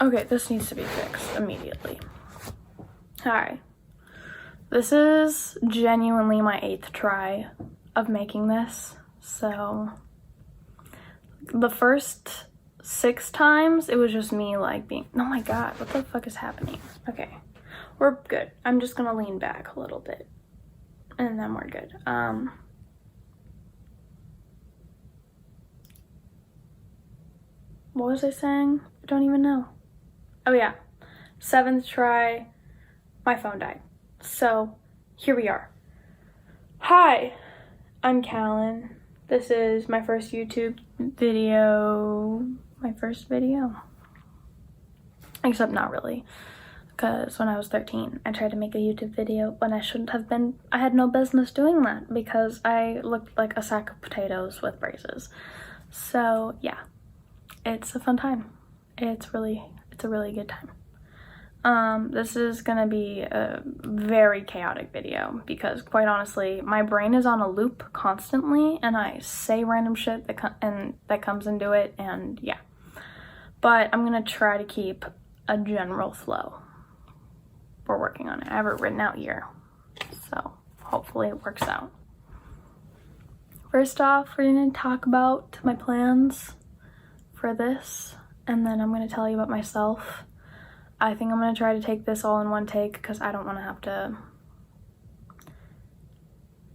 Okay, this needs to be fixed immediately. Hi. This is genuinely my 8th try of making this. So the first 6 times, it was just me like being, oh my god, what the fuck is happening? Okay, we're good. I'm just gonna lean back a little bit and then we're good. What was I saying? I don't even know. Oh yeah, 7th try, my phone died. So here we are. Hi, I'm Kallan. This is my first YouTube video. My first video. Except not really. Because when I was 13, I tried to make a YouTube video when I shouldn't have been. I had no business doing that because I looked like a sack of potatoes with braces. So yeah, it's a fun time. It's a really good time. This is gonna be a very chaotic video because quite honestly, my brain is on a loop constantly and I say random shit that comes into it, and yeah. But I'm gonna try to keep a general flow. We're working on it. I have it written out here, so hopefully it works out. First off, we're gonna talk about my plans for this, and then I'm gonna tell you about myself. I think I'm gonna try to take this all in one take because I don't want to have to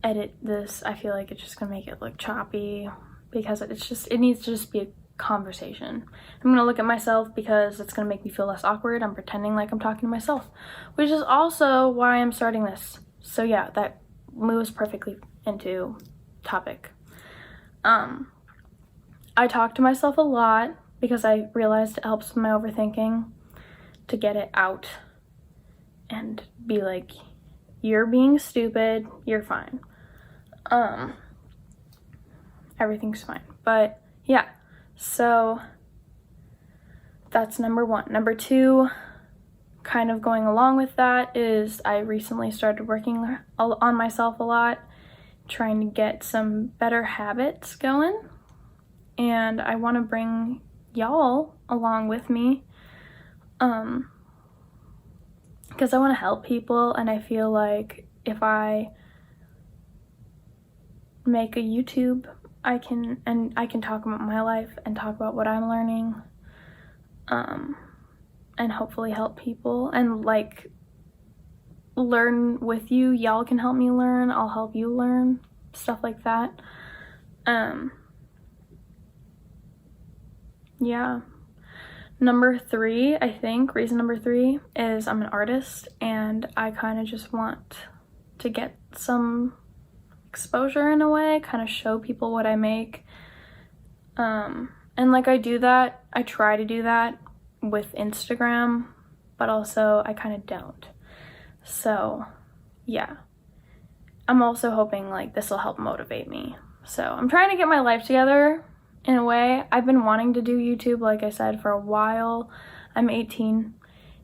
edit this. I feel like it's just gonna make it look choppy because it needs to just be a conversation. I'm gonna look at myself because it's gonna make me feel less awkward. I'm pretending like I'm talking to myself, which is also why I'm starting this. So yeah, that moves perfectly into topic. I talk to myself a lot because I realized it helps with my overthinking, to get it out and be like, you're being stupid, you're fine. Everything's fine. But yeah, so that's number 1. Number 2, kind of going along with that, is I recently started working on myself a lot, trying to get some better habits going, and I want to bring y'all along with me because I want to help people, and I feel like if I make a YouTube, I can talk about my life and talk about what I'm learning, and hopefully help people and like learn with you. Y'all can help me learn, I'll help you learn, stuff like that. Yeah. Number 3, I think, reason number 3 is I'm an artist and I kind of just want to get some exposure in a way, kind of show people what I make. And like I try to do that with Instagram, but also I kind of don't. So yeah, I'm also hoping like this will help motivate me. So I'm trying to get my life together in a way. I've been wanting to do YouTube, like I said, for a while. I'm 18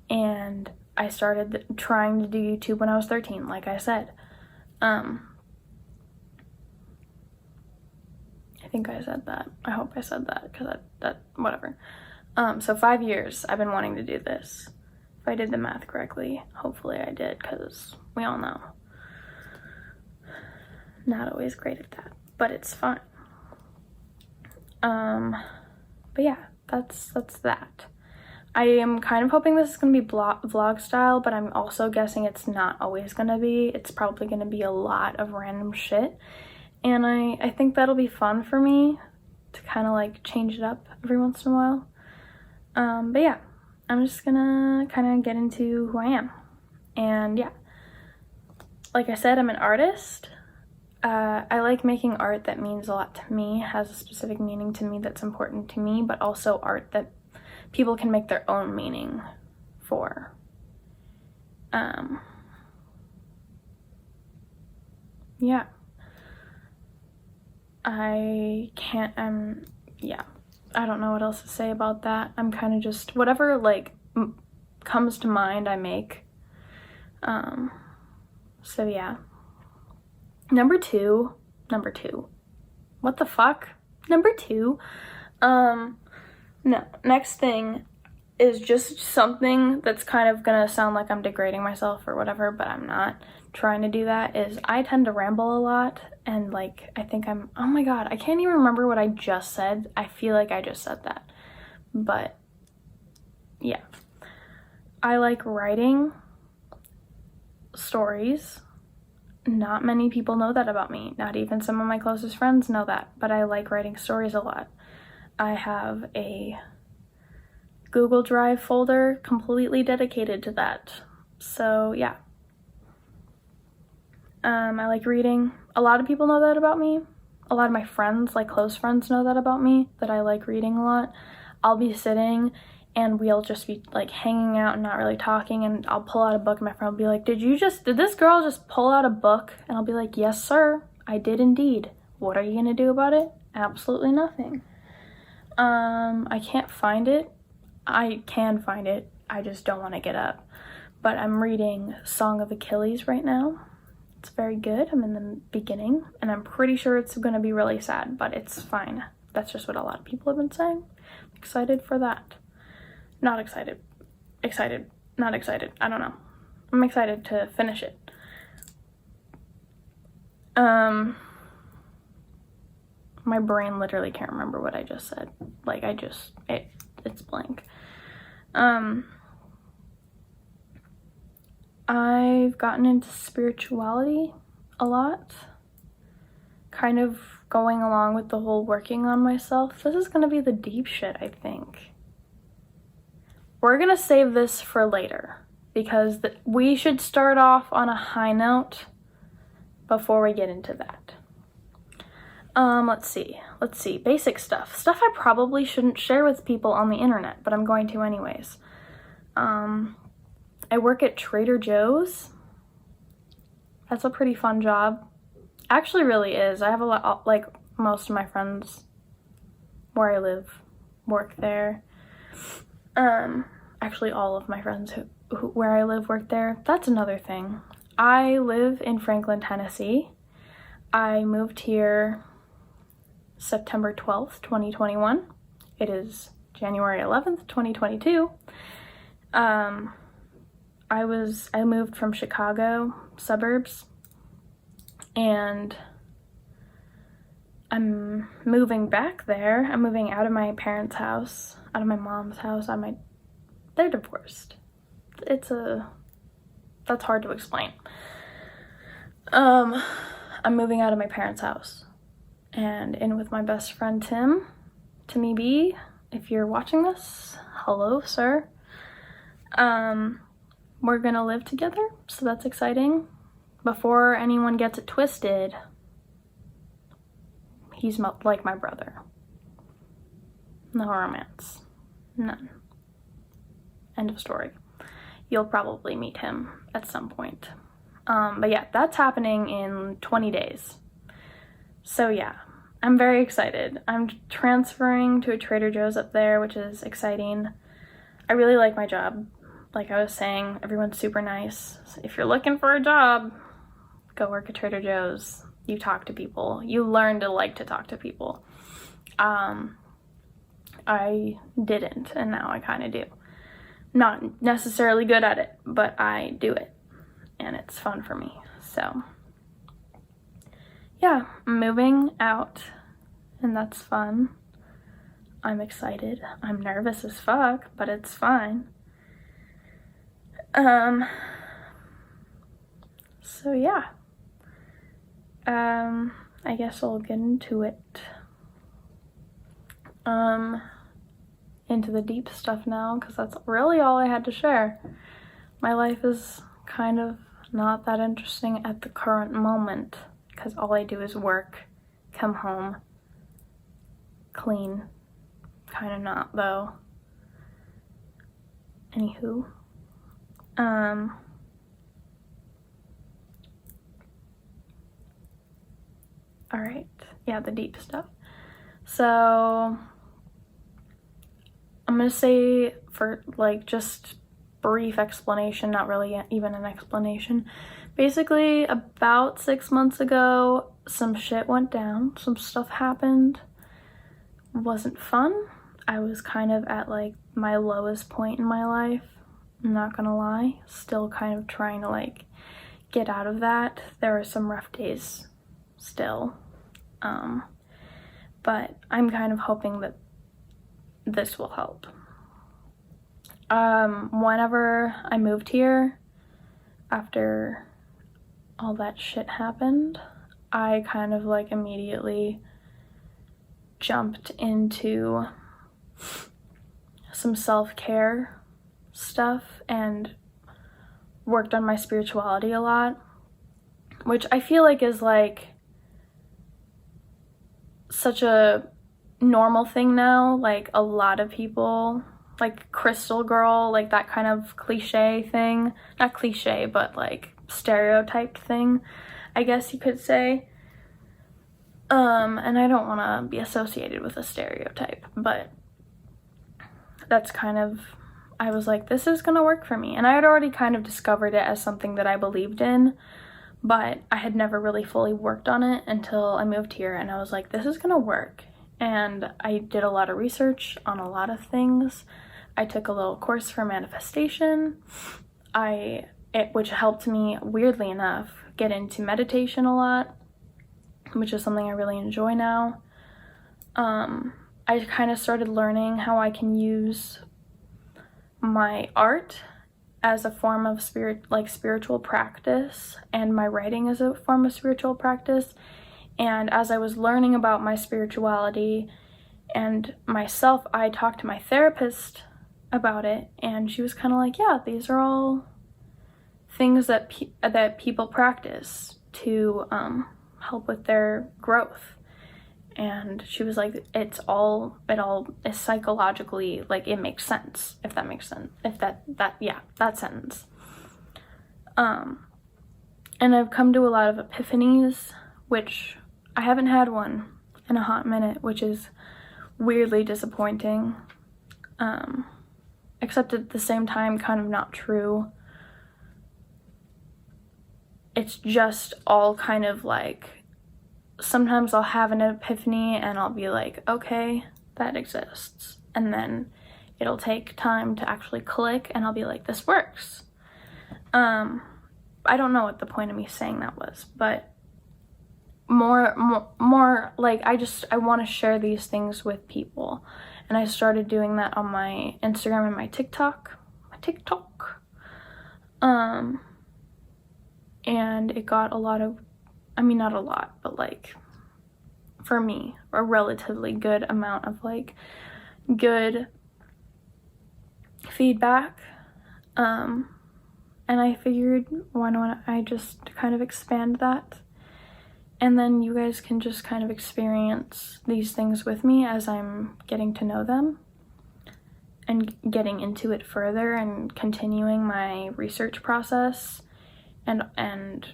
and I started trying to do YouTube when I was 13, like I said. I think I said that. I hope I said that because that whatever. So 5 years I've been wanting to do this. If I did the math correctly, hopefully I did, because we all know not always great at that, but it's fine. But yeah, that's that. I am kind of hoping this is gonna be vlog style, but I'm also guessing it's not always gonna be. It's probably gonna be a lot of random shit, and I think that'll be fun for me to kind of like change it up every once in a while. But yeah, I'm just gonna kind of get into who I am. And yeah, like I said, I'm an artist. I like making art that means a lot to me, has a specific meaning to me that's important to me, but also art that people can make their own meaning for. Yeah. Yeah. I don't know what else to say about that. I'm kind of just, whatever like comes to mind, I make. So yeah. Number two. What the fuck? Number 2. No, next thing is just something that's kind of gonna sound like I'm degrading myself or whatever, but I'm not trying to do that, is I tend to ramble a lot, and like I think I'm, oh my god, I can't even remember what I just said. I feel like I just said that. But yeah, I like writing stories. Not many people know that about me. Not even some of my closest friends know that, but I like writing stories a lot. I have a Google Drive folder completely dedicated to that. So yeah. I like reading. A lot of people know that about me. A lot of my friends, like close friends, know that about me, that I like reading a lot. I'll be sitting and we'll just be like hanging out and not really talking, and I'll pull out a book and my friend will be like, did this girl just pull out a book? And I'll be like, yes sir, I did indeed. What are you gonna do about it? Absolutely nothing. I can't find it. I can find it, I just don't want to get up. But I'm reading Song of Achilles right now. It's very good. I'm in the beginning, and I'm pretty sure it's going to be really sad, but it's fine. That's just what a lot of people have been saying. I'm excited for that. Not excited. Excited. Not excited. I don't know. I'm excited to finish it. My brain literally can't remember what I just said. Like, it's blank. I've gotten into spirituality a lot, kind of going along with the whole working on myself. This is gonna be the deep shit, I think. We're gonna save this for later, because we should start off on a high note before we get into that. Let's see, basic stuff I probably shouldn't share with people on the internet, but I'm going to anyways. I work at Trader Joe's. That's a pretty fun job. Actually really is. I have a lot, like most of my friends where I live work there. Actually all of my friends who where I live work there. That's another thing. I live in Franklin, Tennessee. I moved here September 12th, 2021. It is January 11th, 2022. I moved from Chicago suburbs, and I'm moving back there. I'm moving out of my parents' house, out of my mom's house. They're divorced. That's hard to explain. I'm moving out of my parents' house and in with my best friend Timmy B. If you're watching this, hello, sir. We're gonna live together, so that's exciting. Before anyone gets it twisted, he's like my brother. No romance. None. End of story. You'll probably meet him at some point. But yeah, that's happening in 20 days. So yeah, I'm very excited. I'm transferring to a Trader Joe's up there, which is exciting. I really like my job. Like I was saying, everyone's super nice. So if you're looking for a job, go work at Trader Joe's. You talk to people. You learn to like to talk to people. I didn't, and now I kind of do. Not necessarily good at it, but I do it, and it's fun for me. So yeah, I'm moving out, and that's fun. I'm excited. I'm nervous as fuck, but it's fine. So yeah, I guess I'll get into it. Into the deep stuff now, because that's really all I had to share. My life is kind of not that interesting at the current moment, because all I do is work, come home, clean. Kind of not, though. Anywho. Alright, yeah, the deep stuff. So, I'm gonna say, for like just brief explanation, not really even an explanation. Basically, about 6 months ago, some shit went down, some stuff happened. It wasn't fun. I was kind of at like my lowest point in my life. I'm not gonna lie. Still kind of trying to like get out of that. There are some rough days still. But I'm kind of hoping that this will help. Whenever I moved here, after all that shit happened, I kind of like immediately jumped into some self-care stuff and worked on my spirituality a lot, which I feel like is like such a normal thing now. Like a lot of people, like crystal girl, like that kind of cliche thing, not cliche but like stereotyped thing, I guess you could say. And I don't want to be associated with a stereotype, but that's kind of, I was like, this is gonna work for me. And I had already kind of discovered it as something that I believed in, but I had never really fully worked on it until I moved here, and I was like, this is gonna work. And I did a lot of research on a lot of things. I took a little course for manifestation, which helped me, weirdly enough, get into meditation a lot, which is something I really enjoy now. I kind of started learning how I can use my art as a form of spiritual practice, and my writing as a form of spiritual practice. And as I was learning about my spirituality and myself, I talked to my therapist about it, and she was kind of like, yeah, these are all things that people practice to help with their growth. And she was like, it all is psychologically, like, it makes sense, if that makes sense, that sentence. And I've come to a lot of epiphanies, which I haven't had one in a hot minute, which is weirdly disappointing, except at the same time kind of not true. It's just all kind of like, sometimes I'll have an epiphany and I'll be like, okay, that exists. And then it'll take time to actually click and I'll be like, this works. I don't know what the point of me saying that was, but more like I want to share these things with people. And I started doing that on my Instagram and my TikTok. And it got a lot of, I mean, not a lot, but like, for me, a relatively good amount of like good feedback. And I figured, why don't I just kind of expand that? And then you guys can just kind of experience these things with me as I'm getting to know them and getting into it further and continuing my research process and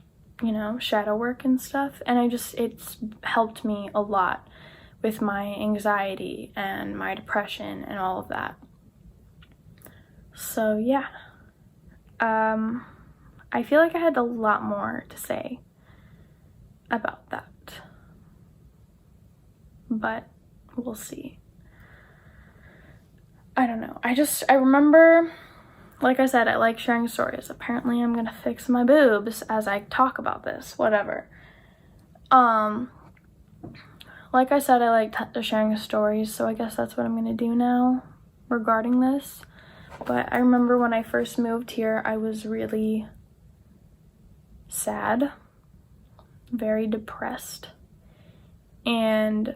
you know, shadow work and stuff. And it's helped me a lot with my anxiety and my depression and all of that. So yeah, I feel like I had a lot more to say about that, but we'll see. I don't know. I remember, like I said, I like sharing stories. Apparently I'm gonna fix my boobs as I talk about this, whatever. Like I said, I like sharing stories, so I guess that's what I'm gonna do now regarding this. But I remember when I first moved here, I was really sad, very depressed, and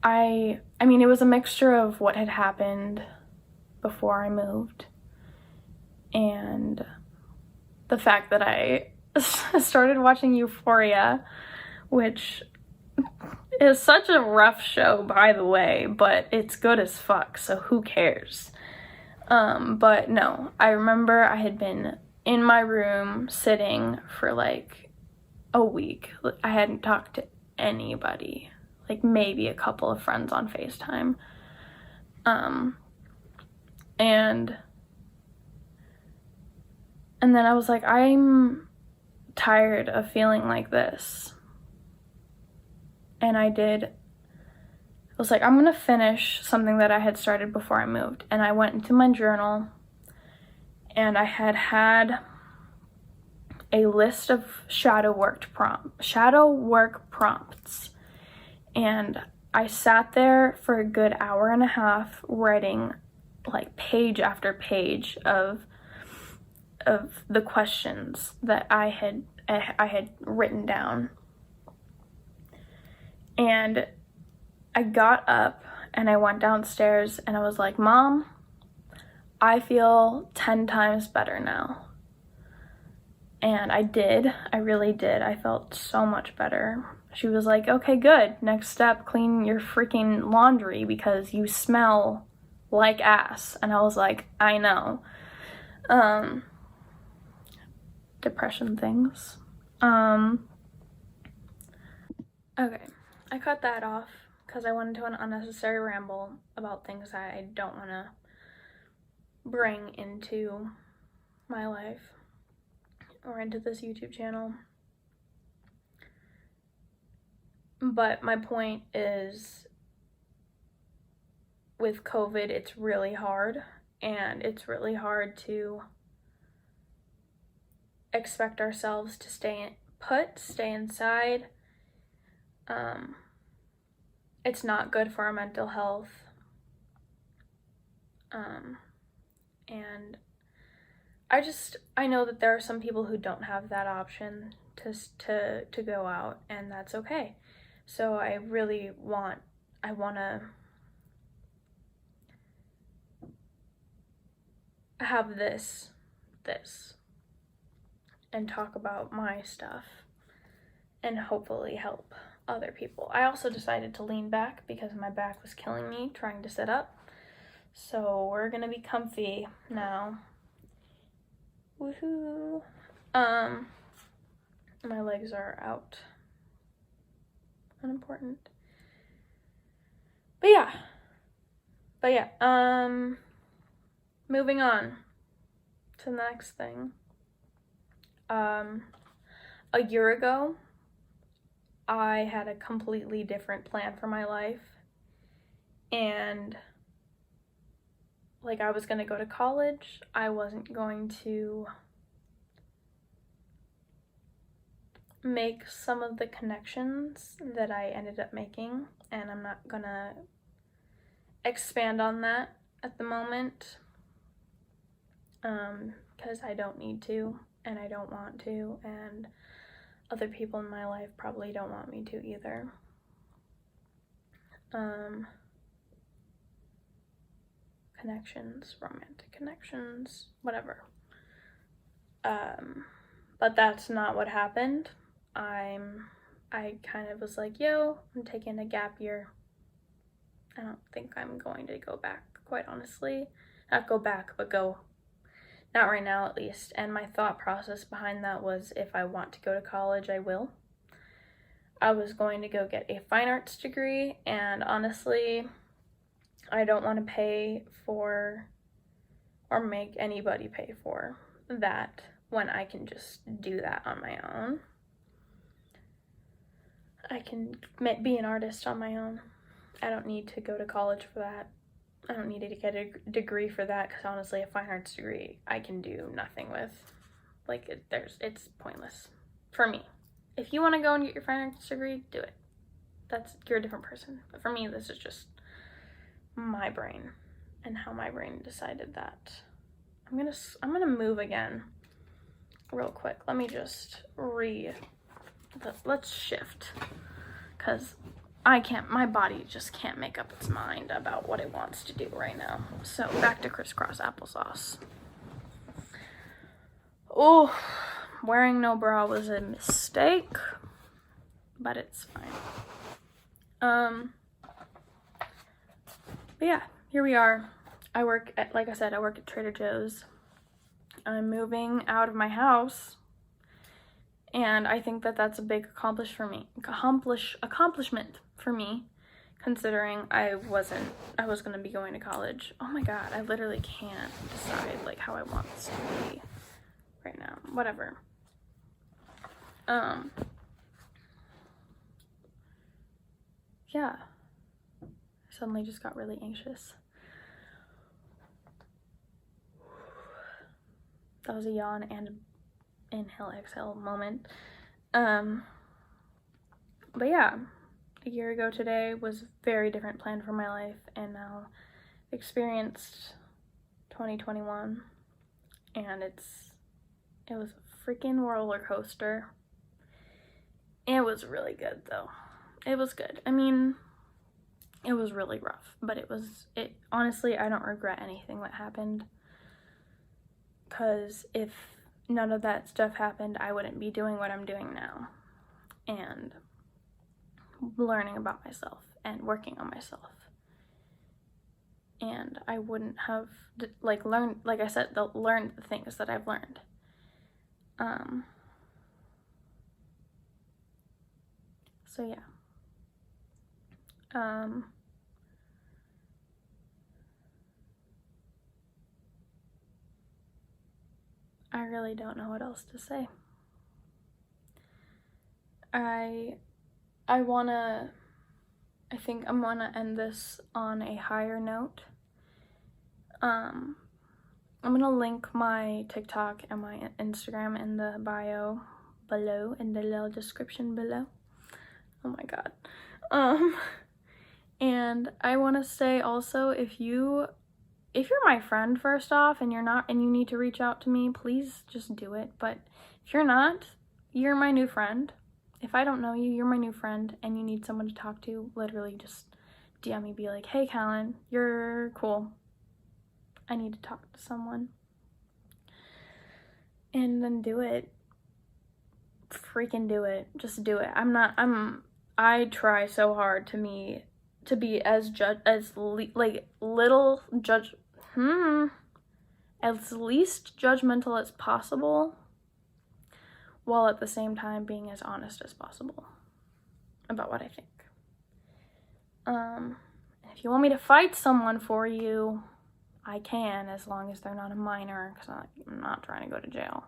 I mean, it was a mixture of what had happened before I moved and the fact that I started watching Euphoria, which is such a rough show, by the way, but it's good as fuck, so who cares? But no, I remember I had been in my room sitting for like a week. I hadn't talked to anybody, like maybe a couple of friends on FaceTime. And then I was like, I'm tired of feeling like this. And I did was like, I'm gonna finish something that I had started before I moved. And I went into my journal, and I had a list of shadow work prompts. And I sat there for a good hour and a half writing like page after page of the questions that I had written down. And I got up and I went downstairs and I was like, Mom, I feel 10 times better now. And I did. I really did. I felt so much better. She was like, okay, good. Next step, clean your freaking laundry because you smell like ass. And I was like, I know. Depression things. Okay. I cut that off because I went into an unnecessary ramble about things I don't want to bring into my life or into this YouTube channel. But my point is, with COVID, it's really hard, and it's really hard to expect ourselves to stay inside. It's not good for our mental health. And I know that there are some people who don't have that option to go out, and that's okay. So I want to have this and talk about my stuff and hopefully help other people. I also decided to lean back because my back was killing me trying to sit up. So we're gonna be comfy now. Woohoo. My legs are out. Unimportant. But yeah, moving on to the next thing. A year ago, I had a completely different plan for my life, and like, I was gonna go to college. I wasn't going to make some of the connections that I ended up making, and I'm not gonna expand on that at the moment, because I don't need to, and I don't want to, and other people in my life probably don't want me to either. Connections, romantic connections, whatever. But that's not what happened. I kind of was like, yo, I'm taking a gap year. I don't think I'm going to go back, quite honestly. Not go back, but go. Not right now, at least. And my thought process behind that was, if I want to go to college, I will. I was going to go get a fine arts degree, and honestly, I don't want to pay for or make anybody pay for that when I can just do that on my own. I can be an artist on my own. I don't need to go to college for that. I don't need to get a degree for that, because honestly, a fine arts degree I can do nothing with. Like, it's pointless for me. If you want to go and get your fine arts degree, do it. You're a different person. But for me, this is just my brain and how my brain decided that. I'm gonna move again real quick. Let me just let's shift, because my body just can't make up its mind about what it wants to do right now. So back to crisscross applesauce. Oh, wearing no bra was a mistake, but it's fine. But yeah, here we are. Like I said, I work at Trader Joe's. I'm moving out of my house, and I think that that's a big accomplishment for me, considering I was gonna be going to college. Oh my god, I literally can't decide like how I want this to be right now. Whatever. Yeah. suddenly just got really anxious. That was a yawn and inhale, exhale moment. But yeah, a year ago today was a very different plan for my life, and now experienced 2021, and it was a freaking roller coaster. It was really good though. It was good. I mean, it was really rough, but honestly, I don't regret anything that happened, because if none of that stuff happened, I wouldn't be doing what I'm doing now and learning about myself and working on myself. And I wouldn't have learned, like I said, learned the things that I've learned. So yeah. I really don't know what else to say. I think I'm gonna end this on a higher note. I'm gonna link my TikTok and my Instagram in the bio below, in the little description below. Oh my god. And I want to say also, if you're my friend, first off, and you need to reach out to me, please just do it. But if you're not, you're my new friend. If I don't know you, you're my new friend, and you need someone to talk to, literally just DM me, be like, hey Kallan, you're cool, I need to talk to someone. And then do it. Freaking do it. Just do it. I try so hard to be as least judgmental as possible, while at the same time being as honest as possible about what I think. If you want me to fight someone for you, I can, as long as they're not a minor, because I'm not trying to go to jail.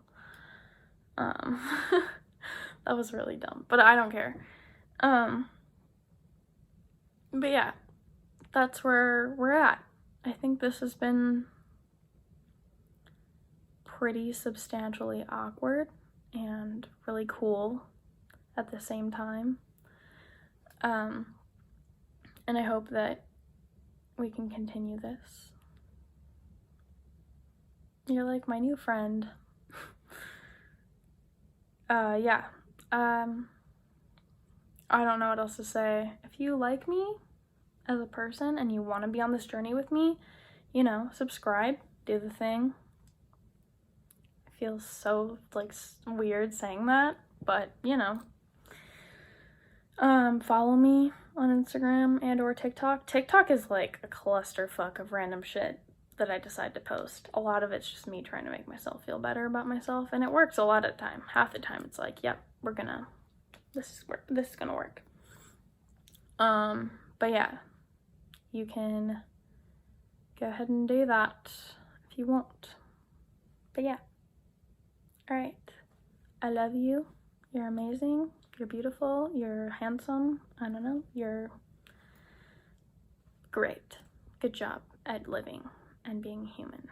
That was really dumb, but I don't care. But yeah, that's where we're at. I think this has been pretty substantially awkward and really cool at the same time. And I hope that we can continue this. You're like my new friend. Yeah. I don't know what else to say. If you like me as a person and you want to be on this journey with me, subscribe, do the thing. It feels so weird saying that, but follow me on Instagram and or TikTok. TikTok is like a clusterfuck of random shit that I decide to post. A lot of it's just me trying to make myself feel better about myself, and it works a lot of the time. Half the time it's like, yep, this is gonna work. But yeah, you can go ahead and do that if you want. But yeah. Alright. I love you. You're amazing. You're beautiful. You're handsome. I don't know. You're great. Good job at living and being human.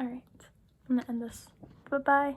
Alright. I'm gonna end this. Bye-bye.